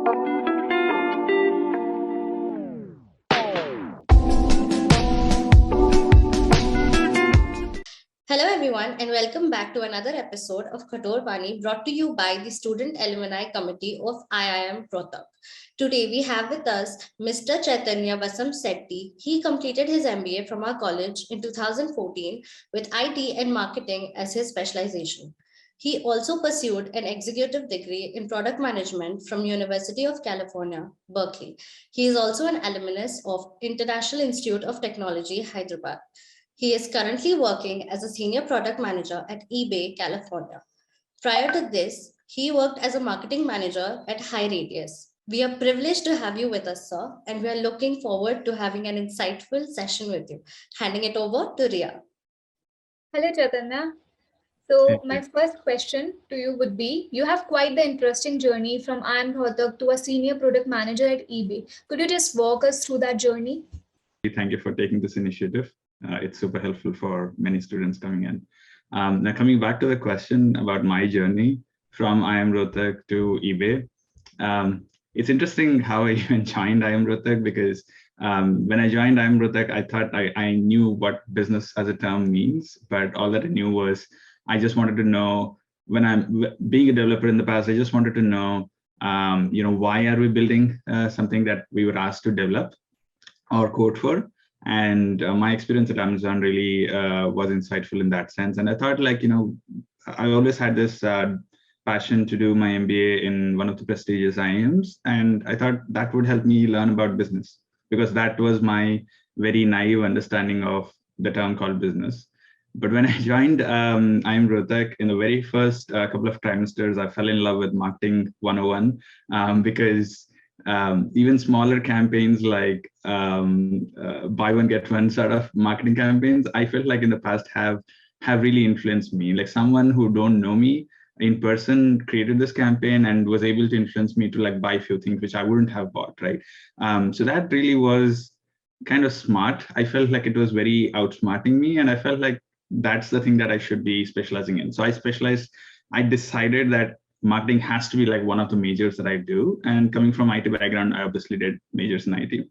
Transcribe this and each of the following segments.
Hello, everyone, and welcome back to another episode of Kathor Vaani, brought to you by the Student Alumni Committee of IIM Rohtak. Today, we have with us Mr. Chaitanya Vasamsetty. He completed his MBA from our college in 2014 with IT and marketing as his specialization. He also pursued an executive degree in product management from University of California, Berkeley. He is also an alumnus of International Institute of Technology, Hyderabad. He is currently working as a senior product manager at eBay, California. Prior to this, he worked as a marketing manager at High Radius. We are privileged to have you with us, sir, and we are looking forward to having an insightful session with you. Handing it over to Ria. Hello, Chaitanya. So my first question to you would be, you have quite the interesting journey from IIM Rohtak to a senior product manager at eBay. Could you just walk us through that journey? Thank you for taking this initiative. It's super helpful for many students coming in. Now, coming back to the question about my journey from IIM Rohtak to eBay, it's interesting how I even joined IIM Rohtak because when I joined IIM Rohtak, I thought I knew what business as a term means, but all that I knew was I just wanted to know, when I'm being a developer in the past, I just wanted to know, why are we building something that we were asked to develop or code for? And my experience at Amazon really was insightful in that sense. And I thought, I always had this passion to do my MBA in one of the prestigious IIMs. And I thought that would help me learn about business, because that was my very naive understanding of the term called business. But when I joined IIM Rohtak, in the very first couple of trimesters, I fell in love with Marketing 101 because even smaller campaigns like buy one get one sort of marketing campaigns, I felt like in the past have really influenced me. Like someone who don't know me in person created this campaign and was able to influence me to buy a few things which I wouldn't have bought, right? So that really was kind of smart. I felt like it was very outsmarting me, and I felt like that's the thing that I should be specializing in. So I decided that marketing has to be one of the majors that I do. And coming from IT background, I obviously did majors in IT.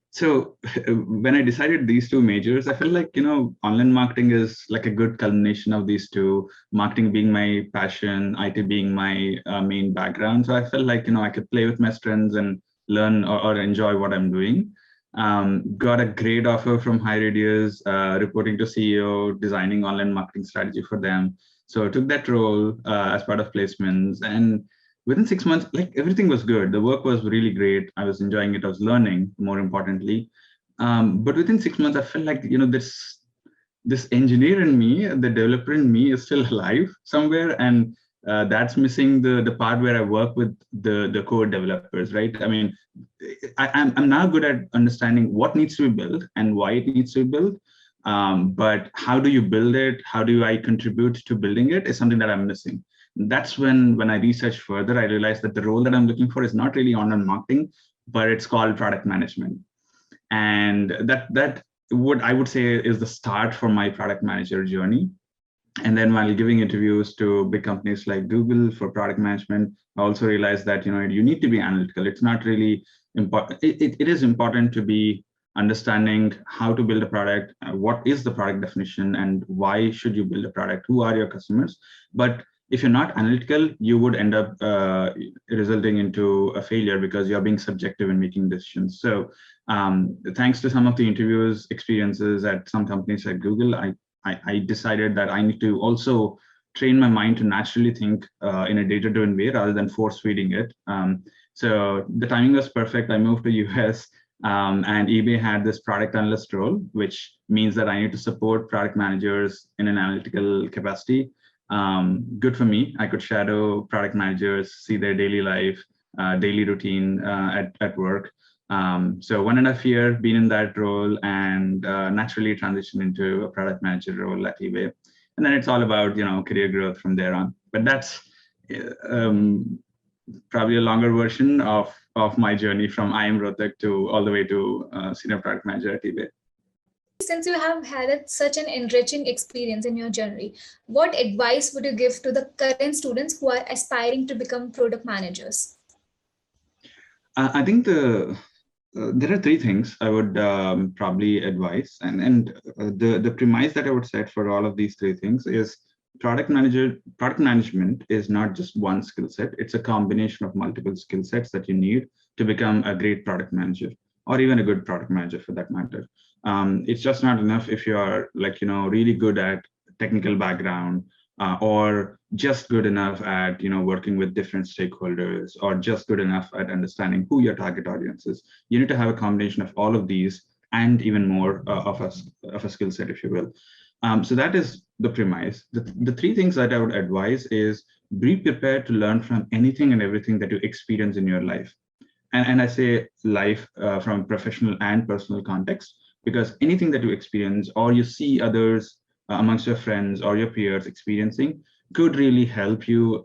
So when I decided these two majors, I felt like, online marketing is like a good culmination of these two, marketing being my passion, IT being my main background. So I felt like, I could play with my strengths and learn or enjoy what I'm doing. Got a great offer from High Radius, reporting to CEO, designing online marketing strategy for them. So I took that role as part of placements, and within 6 months, everything was good. The work was really great. I was enjoying it. I was learning, more importantly. But within 6 months, I felt like, this engineer in me, the developer in me is still alive somewhere. And that's missing the part where I work with the core developers, right? I mean, I'm now good at understanding what needs to be built and why it needs to be built. But how do you build it? How do I contribute to building it is something that I'm missing. That's when I researched further, I realized that the role that I'm looking for is not really online marketing, but it's called product management. And that I would say is the start for my product manager journey. And then while giving interviews to big companies like Google for product management, I also realized that, you need to be analytical. It's not really important. It is important to be understanding how to build a product, what is the product definition, and why should you build a product, who are your customers. But if you're not analytical, you would end up resulting into a failure because you're being subjective in making decisions. So thanks to some of the interviews experiences at some companies like Google, I decided that I need to also train my mind to naturally think in a data-driven way rather than force-feeding it. So the timing was perfect. I moved to US. And eBay had this product analyst role, which means that I need to support product managers in an analytical capacity. Good for me. I could shadow product managers, see their daily life, daily routine at work. So 1.5 years been in that role, and naturally transitioned into a product manager role at eBay. And then it's all about, career growth from there on. But that's probably a longer version of my journey from IIM Rohtak to all the way to senior product manager at eBay. Since you have had such an enriching experience in your journey, what advice would you give to the current students who are aspiring to become product managers? I think there are three things I would probably advise, and the premise that I would set for all of these three things is product management is not just one skill set. It's a combination of multiple skill sets that you need to become a great product manager, or even a good product manager for that matter. It's just not enough if you are really good at technical background, or just good enough at working with different stakeholders, or just good enough at understanding who your target audience is. You need to have a combination of all of these and even more of a skill set, if you will. So that is the premise. The three things that I would advise is be prepared to learn from anything and everything that you experience in your life. And I say life from professional and personal context, because anything that you experience or you see others amongst your friends or your peers experiencing could really help you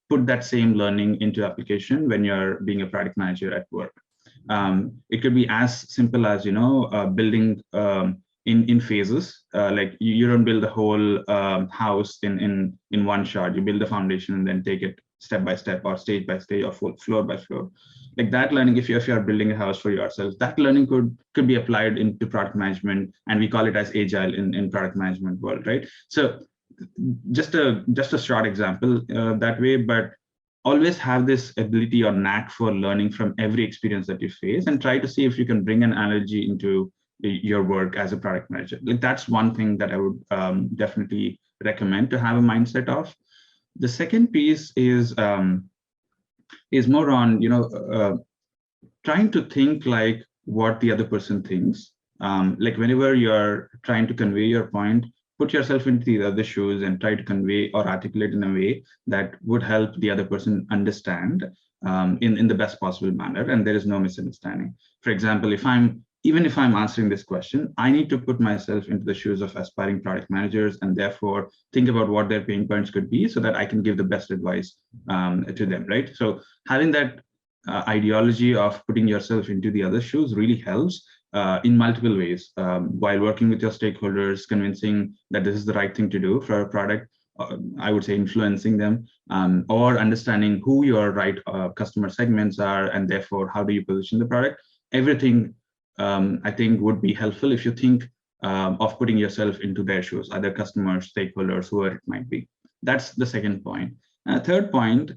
put that same learning into application when you're being a product manager at work. It could be as simple as building in phases. Like you don't build the whole house in one shot. You build the foundation and then take it step by step, or stage by stage, or floor by floor. Like that learning, if you're building a house for yourself, that learning could be applied into product management, and we call it as agile in product management world, right? So just a short example that way, but always have this ability or knack for learning from every experience that you face, and try to see if you can bring an analogy into your work as a product manager. Like that's one thing that I would definitely recommend to have a mindset of. The second piece is more on trying to think like what the other person thinks. Like whenever you're trying to convey your point, put yourself into the other shoes and try to convey or articulate in a way that would help the other person understand in the best possible manner, and there is no misunderstanding. For example, even if I'm answering this question, I need to put myself into the shoes of aspiring product managers, and therefore think about what their pain points could be so that I can give the best advice to them, right? So having that ideology of putting yourself into the other shoes really helps in multiple ways, while working with your stakeholders, convincing that this is the right thing to do for a product. I would say influencing them, or understanding who your right customer segments are, and therefore how do you position the product. Everything I think would be helpful if you think of putting yourself into their shoes, other customers, stakeholders, whoever it might be. That's the second point. Third point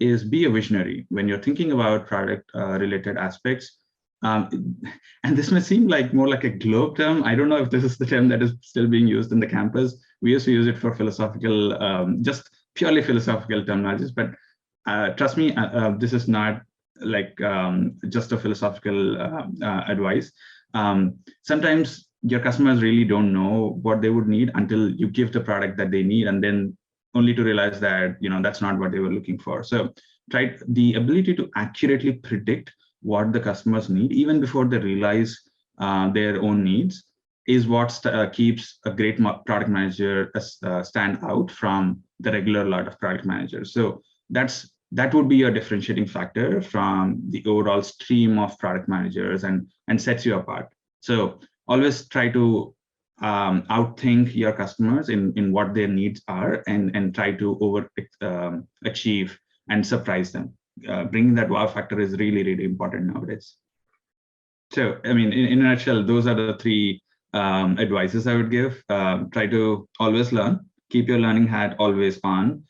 is be a visionary when you're thinking about product related aspects. And this may seem like more like a globe term. I don't know if this is the term that is still being used in the campus. We used to use it for philosophical, just purely philosophical terminologies, but trust me, this is not like just a philosophical advice. Sometimes your customers really don't know what they would need until you give the product that they need, and then only to realize that that's not what they were looking for. So try the ability to accurately predict what the customers need even before they realize their own needs is what keeps a great product manager stand out from the regular lot of product managers. So that would be a differentiating factor from the overall stream of product managers, and sets you apart. So always try to outthink your customers in what their needs are, and try to achieve and surprise them. Bringing that wow factor is really, really important nowadays. So, I mean, in a nutshell, those are the three advices I would give. Try to always learn, keep your learning hat always on.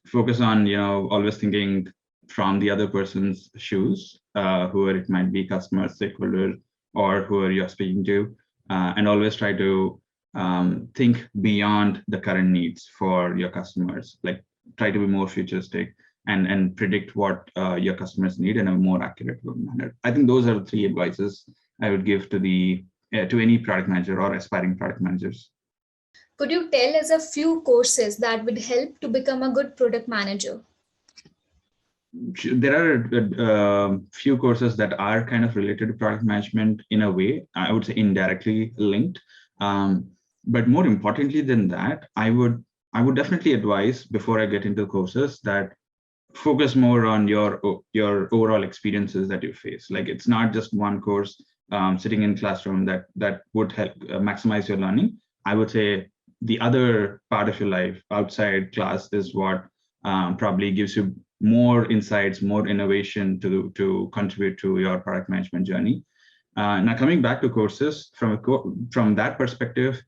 Focus on, always thinking from the other person's shoes, whoever it might be, customer, stakeholder, or whoever you're speaking to, and always try to think beyond the current needs for your customers. Like try to be more futuristic and predict what your customers need in a more accurate manner. I think those are the three advices I would give to any product manager or aspiring product managers. Could you tell us a few courses that would help to become a good product manager? There are a few courses that are kind of related to product management in a way, I would say indirectly linked. But more importantly than that, I would definitely advise, before I get into courses, that focus more on your overall experiences that you face. Like it's not just one course sitting in classroom that would help maximize your learning. I would say the other part of your life outside class is what probably gives you more insights, more innovation to contribute to your product management journey. Now, coming back to courses, from that perspective,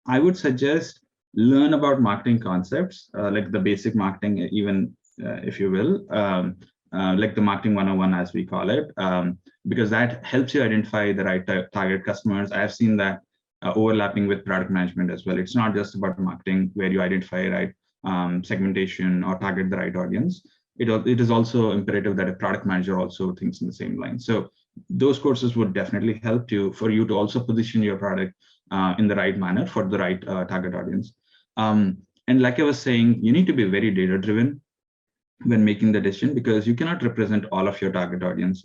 I would suggest learn about marketing concepts, like the basic marketing, even if you will, like the marketing 101, as we call it, because that helps you identify the right target customers. I have seen that overlapping with product management as well. It's not just about marketing where you identify right segmentation or target the right audience. It is also imperative that a product manager also thinks in the same line. So those courses would definitely help for you to also position your product in the right manner for the right target audience. And like I was saying, you need to be very data driven when making the decision, because you cannot represent all of your target audience.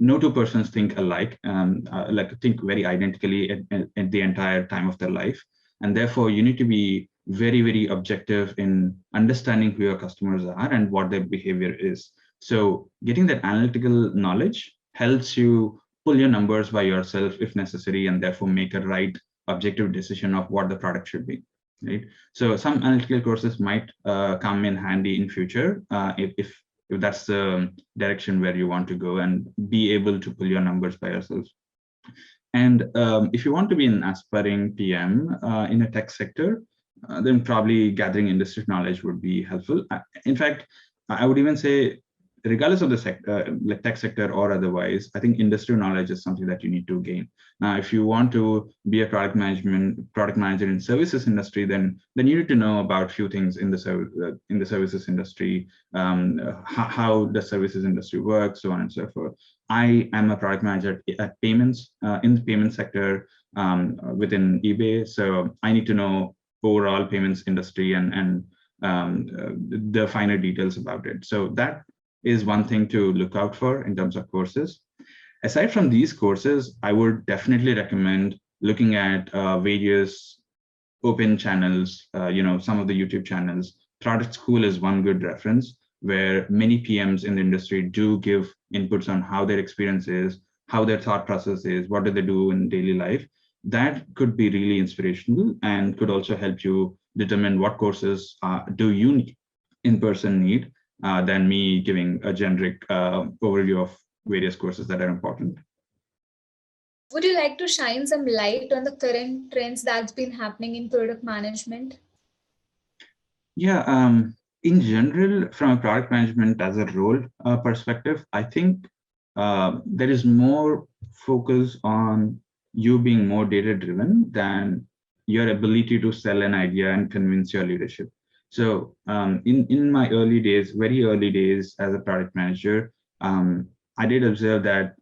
No two persons think alike, like think very identically at the entire time of their life. And therefore you need to be very, very objective in understanding who your customers are and what their behavior is. So getting that analytical knowledge helps you pull your numbers by yourself if necessary, and therefore make a right objective decision of what the product should be. Right. So some analytical courses might come in handy in future if that's the direction where you want to go and be able to pull your numbers by yourself. And if you want to be an aspiring PM in a tech sector, then probably gathering industry knowledge would be helpful. In fact, I would even say, regardless of the sector, like tech sector or otherwise, I think industry knowledge is something that you need to gain. Now, if you want to be a product manager in services industry, then you need to know about a few things in the services industry, how the services industry works, so on and so forth. I am a product manager at payments in the payment sector within eBay, so I need to know overall payments industry and the finer details about it. So that is one thing to look out for in terms of courses. Aside from these courses, I would definitely recommend looking at various open channels, some of the YouTube channels. Product School is one good reference where many PMs in the industry do give inputs on how their experience is, how their thought process is, what do they do in daily life. That could be really inspirational and could also help you determine what courses do you in person need, than me giving a generic overview of various courses that are important. Would you like to shine some light on the current trends that's been happening in product management? Yeah, in general, from a product management as a role perspective, I think there is more focus on you being more data driven than your ability to sell an idea and convince your leadership. So in my early days, very early days as a product manager, I did observe that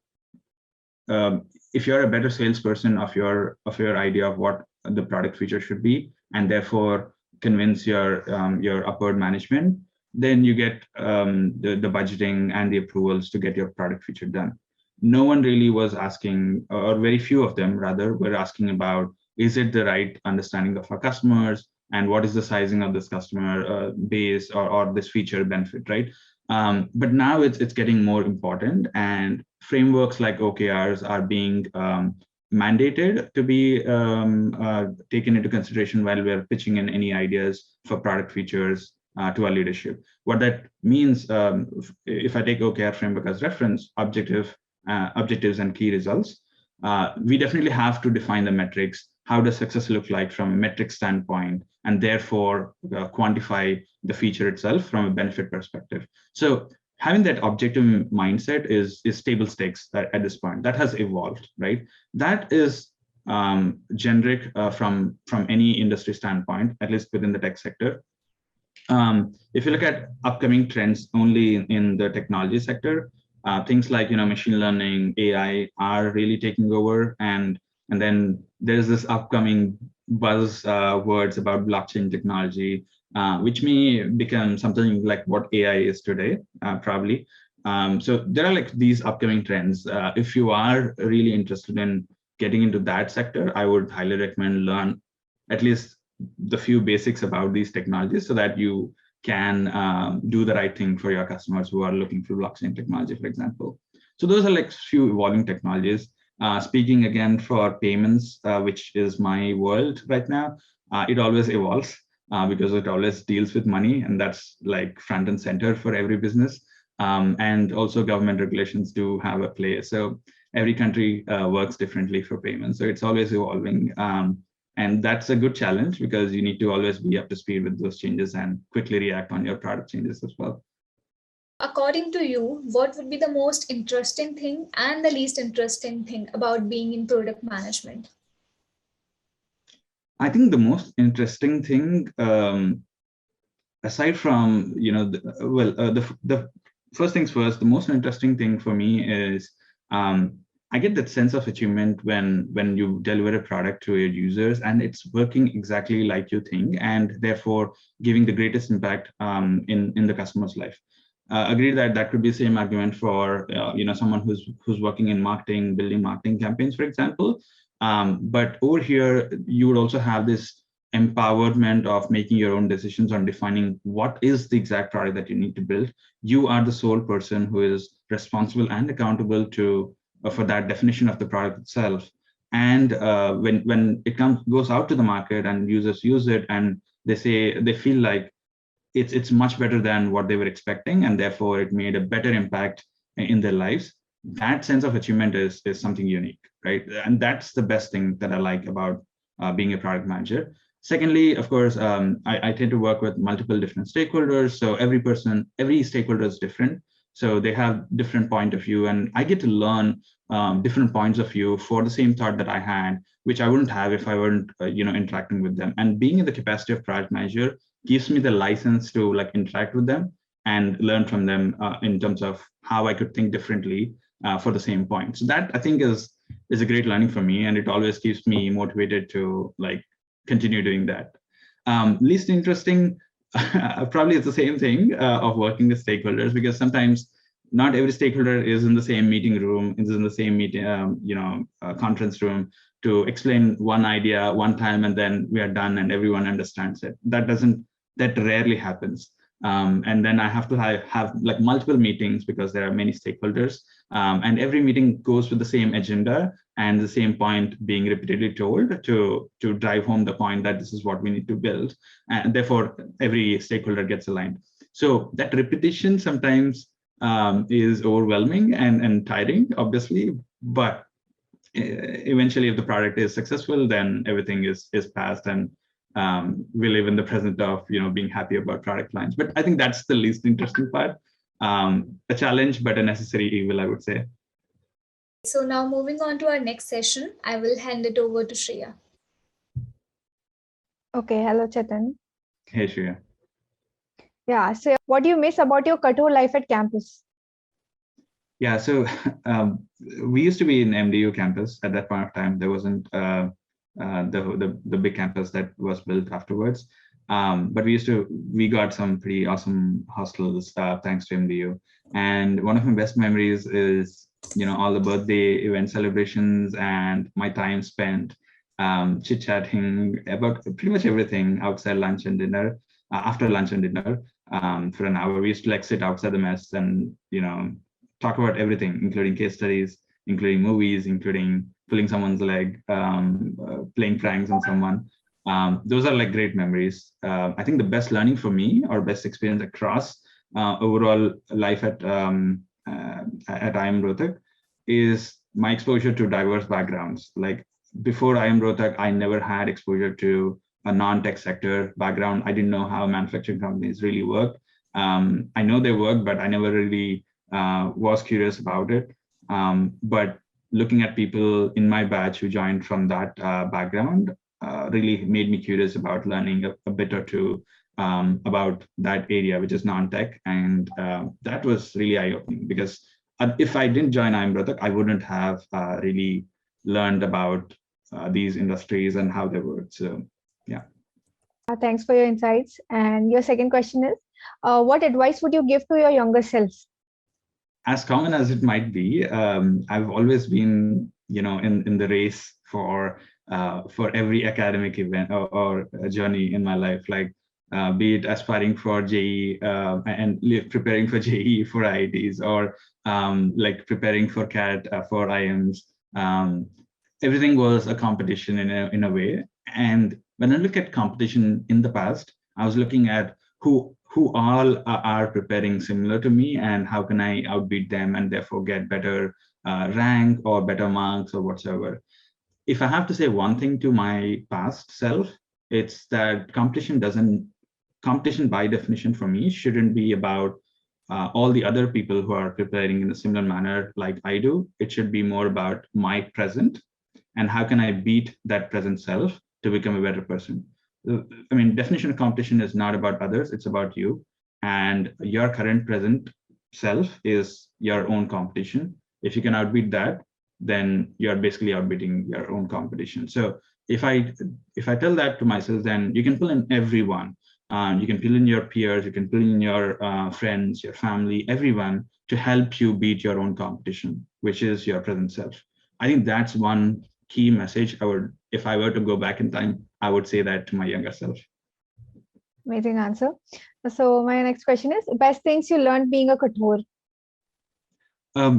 if you're a better salesperson of your idea of what the product feature should be, and therefore convince your upward management, then you get the budgeting and the approvals to get your product feature done. No one really was asking, or very few of them rather, were asking about, is it the right understanding of our customers, and what is the sizing of this customer base or this feature benefit, right? But now it's getting more important, and frameworks like OKRs are being mandated to be taken into consideration while we're pitching in any ideas for product features to our leadership. What that means, if I take OKR framework as reference, objectives and key results, we definitely have to define the metrics. How does success look like from a metric standpoint, and therefore quantify the feature itself from a benefit perspective. So having that objective mindset is table stakes at this point. That has evolved, right? That is generic from any industry standpoint, at least within the tech sector. If you look at upcoming trends only in the technology sector, things like machine learning, AI are really taking over, and then there's this upcoming buzz words about blockchain technology, which may become something like what AI is today, probably. So there are like these upcoming trends. If you are really interested in getting into that sector, I would highly recommend learn at least the few basics about these technologies so that you can do the right thing for your customers who are looking for blockchain technology, for example. So those are like few evolving technologies. Speaking again for payments, which is my world right now, it always evolves. because it always deals with money, and that's like front and center for every business. And also government regulations do have a play. So every country works differently for payments. So it's always evolving. And that's a good challenge because you need to always be up to speed with those changes and quickly react on your product changes as well. According to you, what would be the most interesting thing and the least interesting thing about being in product management? I think the most interesting thing, aside from, the first things first, the most interesting thing for me is I get that sense of achievement when you deliver a product to your users and it's working exactly like you think, and therefore giving the greatest impact in the customer's life. Agree that could be the same argument for someone who's working in marketing, building marketing campaigns, for example. But over here, you would also have this empowerment of making your own decisions on defining what is the exact product that you need to build. You are the sole person who is responsible and accountable to for that definition of the product itself. And when it goes out to the market and users use it and they feel like it's much better than what they were expecting, and therefore it made a better impact in their lives. That sense of achievement is something unique, right? And that's the best thing that I like about being a product manager. Secondly, of course, I tend to work with multiple different stakeholders. So every stakeholder is different. So they have different point of view, and I get to learn different points of view for the same thought that I had, which I wouldn't have if I weren't, interacting with them. And being in the capacity of product manager gives me the license to like interact with them and learn from them in terms of how I could think differently for the same point. So that I think is a great learning for me, and it always keeps me motivated to like continue doing that. Least interesting, probably it's the same thing of working with stakeholders, because sometimes not every stakeholder is in the same meeting room, is in the same meeting, conference room to explain one idea one time and then we are done and everyone understands it. That rarely happens. And then I have to have like multiple meetings because there are many stakeholders, and every meeting goes with the same agenda and the same point being repeatedly told to drive home the point that this is what we need to build, and therefore every stakeholder gets aligned. So that repetition sometimes is overwhelming and tiring, obviously, but eventually if the product is successful, then everything is passed, and we live in the present of being happy about product lines. But I think that's the least interesting part. A challenge, but a necessary evil, I would say. So now moving on to our next session, I will hand it over to Shreya. Okay, hello Chetan. Hey Shreya. Yeah, so what do you miss about your Kathor life at campus? Yeah, so we used to be in MDU campus at that point of time. There wasn't the big campus that was built afterwards. But we got some pretty awesome hostels thanks to MDU. And one of my best memories is, all the birthday event celebrations and my time spent chit-chatting about pretty much everything outside lunch and dinner, after lunch and dinner for an hour. We used to like sit outside the mess and, talk about everything, including case studies, including movies, including pulling someone's leg, playing pranks on someone. Those are like great memories. I think the best learning for me, or best experience across overall life at IIM Rohtak, is my exposure to diverse backgrounds. Like before IIM Rohtak, I never had exposure to a non-tech sector background. I didn't know how manufacturing companies really work. I know they work, but I never really was curious about it. But looking at people in my batch who joined from that background really made me curious about learning a bit or two about that area, which is non-tech. And that was really eye-opening, because if I didn't join IIM Rohtak, I wouldn't have really learned about these industries and how they work. So, yeah. Thanks for your insights. And your second question is, what advice would you give to your younger self? As common as it might be, I've always been, in the race for every academic event or a journey in my life, like be it aspiring for JE and preparing for JE for IITs, or like preparing for CAT for IIMs. Everything was a competition in a way. And when I look at competition in the past, I was looking at who all are preparing similar to me, and how can I outbeat them and therefore get better rank or better marks or whatsoever. If I have to say one thing to my past self, it's that competition by definition for me shouldn't be about all the other people who are preparing in a similar manner like I do. It should be more about my present and how can I beat that present self to become a better person. I mean, definition of competition is not about others, it's about you. And your current present self is your own competition. If you can outbeat that, then you're basically outbeating your own competition. So if I tell that to myself, then you can pull in everyone. You can pull in your peers, you can pull in your friends, your family, everyone to help you beat your own competition, which is your present self. I think that's one key message if I were to go back in time, I would say that to my younger self. Amazing answer. So my next question is, best things you learned being a Kathor?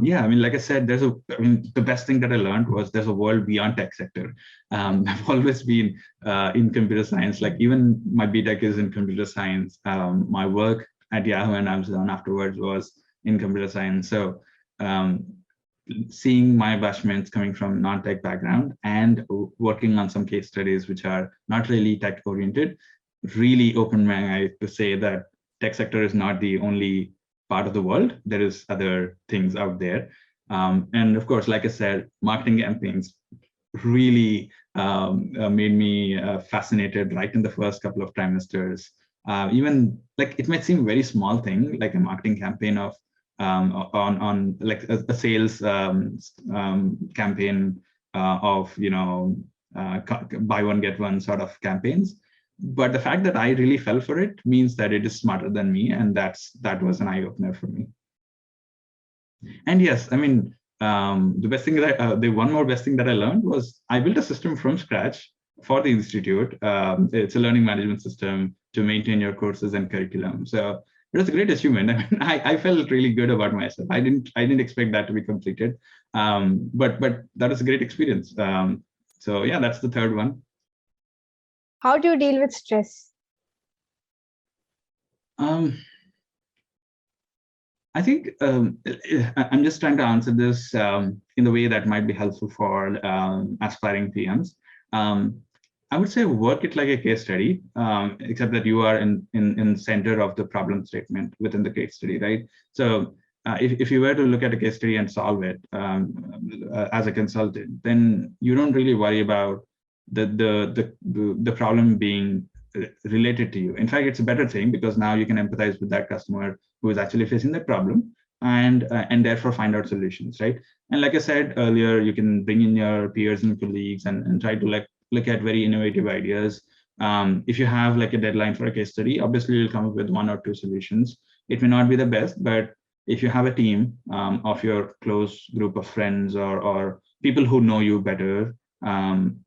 Yeah, I mean, like I said, the best thing that I learned was there's a world beyond tech sector. I've always been in computer science, like even my BTech is in computer science. My work at Yahoo and Amazon afterwards was in computer science. So seeing my batchmates coming from non-tech background and working on some case studies which are not really tech oriented really opened my eyes to say that tech sector is not the only part of the world. There is other things out there. And of course, like I said, marketing campaigns really made me fascinated right in the first couple of trimesters. Even like it might seem very small thing, like a marketing campaign of on like a sales campaign of buy one get one sort of campaigns. But the fact that I really fell for it means that it is smarter than me, and that was an eye opener for me. And yes, I mean, the best thing that the one more best thing that I learned was I built a system from scratch for the institute. It's a learning management system to maintain your courses and curriculum. So it was a great achievement. I mean, I felt really good about myself. I didn't expect that to be completed, but that was a great experience. So yeah, that's the third one. How do you deal with stress? I think I'm just trying to answer this in the way that might be helpful for aspiring PMs. I would say work it like a case study, except that you are in center of the problem statement within the case study, right? So if you were to look at a case study and solve it as a consultant, then you don't really worry about the problem being related to you. In fact, it's a better thing because now you can empathize with that customer who is actually facing that problem and therefore find out solutions, right? And like I said earlier, you can bring in your peers and colleagues and try to look at very innovative ideas. If you have like a deadline for a case study, obviously you'll come up with one or two solutions. It may not be the best, but if you have a team of your close group of friends or people who know you better,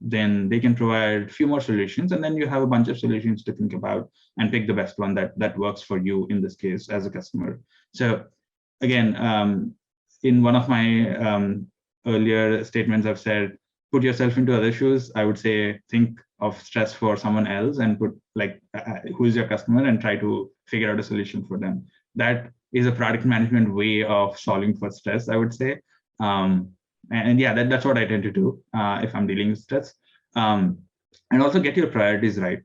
then they can provide a few more solutions, and then you have a bunch of solutions to think about and pick the best one that works for you in this case as a customer. So again, in one of my earlier statements, I've said, put yourself into other shoes. I would say, think of stress for someone else and put who's your customer and try to figure out a solution for them. That is a product management way of solving for stress, I would say. And yeah, that's what I tend to do if I'm dealing with stress. And also get your priorities right.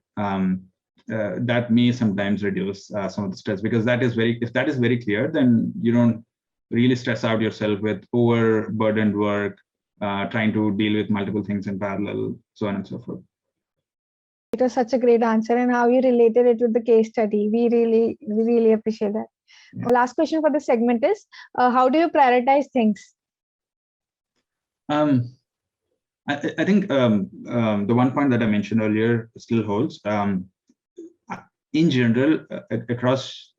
That may sometimes reduce some of the stress, because if that is very clear, then you don't really stress out yourself with overburdened work, trying to deal with multiple things in parallel, so on and so forth. It was such a great answer, and how you related it with the case study. We really appreciate that. Yeah. Last question for this segment is, how do you prioritize things? I think the one point that I mentioned earlier still holds. In general, across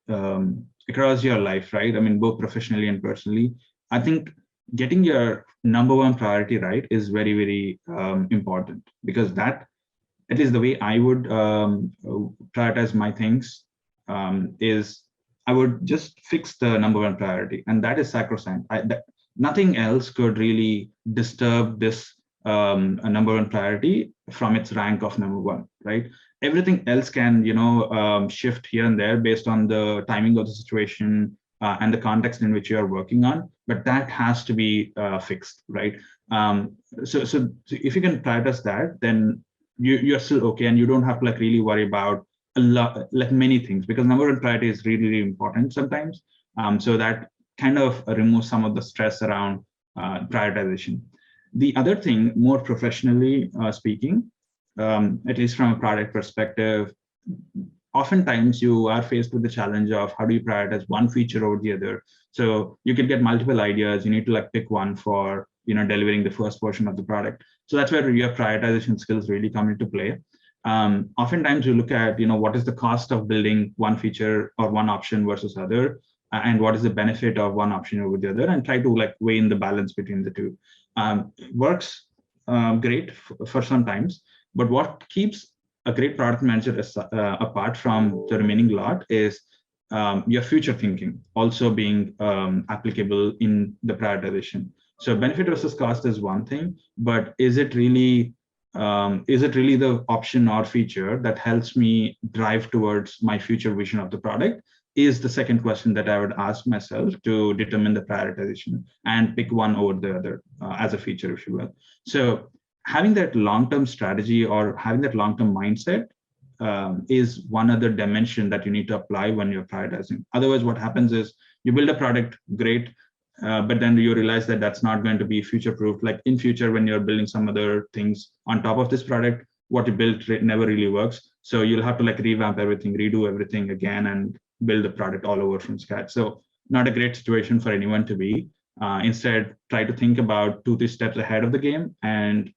your life, right? I mean, both professionally and personally, I think getting your number one priority right is very, very important, because that, at least the way I would prioritize my things is I would just fix the number one priority, and that is sacrosanct. Nothing else could really disturb this a number one priority from its rank of number one, right? Everything else can, shift here and there based on the timing of the situation and the context in which you are working on, but that has to be fixed, right? So if you can prioritize that, then you're still okay, and you don't have to like really worry about a lot, like many things, because number one priority is really, really important sometimes. So that kind of removes some of the stress around prioritization. The other thing, more professionally speaking, at least from a product perspective, oftentimes you are faced with the challenge of how do you prioritize one feature over the other. So you can get multiple ideas. You need to like pick one for delivering the first portion of the product. So that's where your prioritization skills really come into play. Oftentimes you look at what is the cost of building one feature or one option versus other, and what is the benefit of one option over the other, and try to like weigh in the balance between the two. Works great for some times, but what keeps a great product manager apart from the remaining lot is your future thinking also being applicable in the prioritization. So benefit versus cost is one thing, but is it really the option or feature that helps me drive towards my future vision of the product, is the second question that I would ask myself to determine the prioritization and pick one over the other as a feature, if you will. So having that long-term strategy or having that long-term mindset is one other dimension that you need to apply when you're prioritizing. Otherwise, what happens is you build a product, great, but then you realize that that's not going to be future-proof. Like in future, when you're building some other things on top of this product, what you built never really works. So you'll have to like revamp everything, redo everything again, and build the product all over from scratch. So not a great situation for anyone to be. Instead, try to think about 2-3 steps ahead of the game and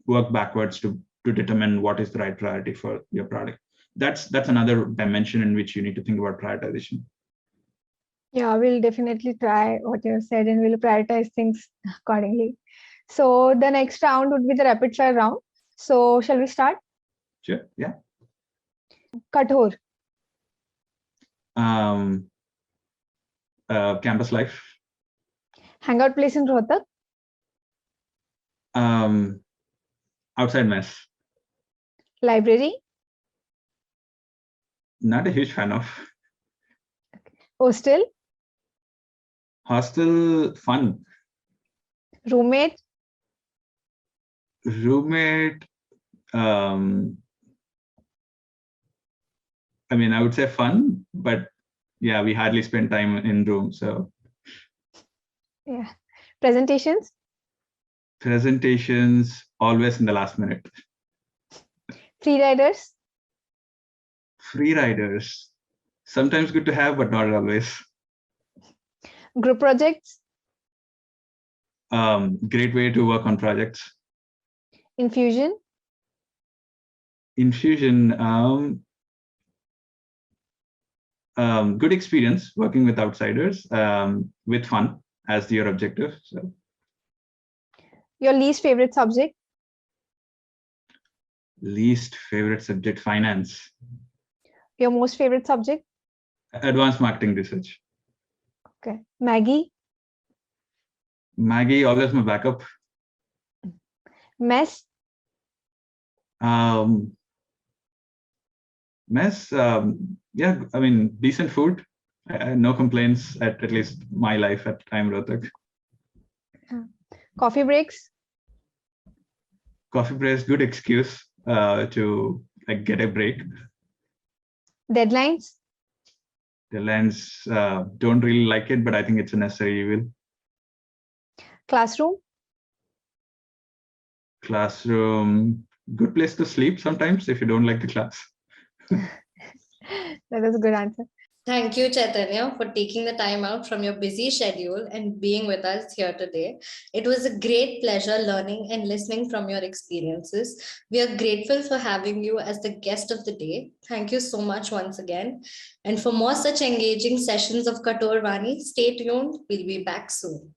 work backwards to determine what is the right priority for your product. That's another dimension in which you need to think about prioritization. Yeah, we'll definitely try what you said, and we'll prioritize things accordingly. So the next round would be the rapid fire round. So shall we start? Sure. Yeah. Kathor. Campus life. Hangout place in Rohtak. Outside mess. Library. Not a huge fan of. Hostel. Hostel, fun. Roommate. Roommate, I mean, I would say fun, but yeah, we hardly spend time in room. So Yeah. Presentations. Presentations, always in the last minute. Free riders. Free riders, sometimes good to have, but not always. Group projects. Great way to work on projects. Infusion. Infusion, good experience working with outsiders, with fun as your objective. So Your least favorite subject. least favorite subject, finance. Your most favorite subject. Advanced marketing research. Okay. Maggie. Maggie, always my backup. Mess. Mess, yeah, I mean, decent food. No complaints at least my life at IIM Rohtak. Coffee breaks. Coffee breaks, good excuse to like get a break. Deadlines. Deadlines, don't really like it, but I think it's a necessary evil. Classroom. Classroom, good place to sleep sometimes if you don't like the class. That is a good answer. Thank you, Chaitanya, for taking the time out from your busy schedule and being with us here today. It was a great pleasure learning and listening from your experiences. We are grateful for having you as the guest of the day. Thank you so much once again. And for more such engaging sessions of Kathor Vaani, stay tuned. We'll be back soon.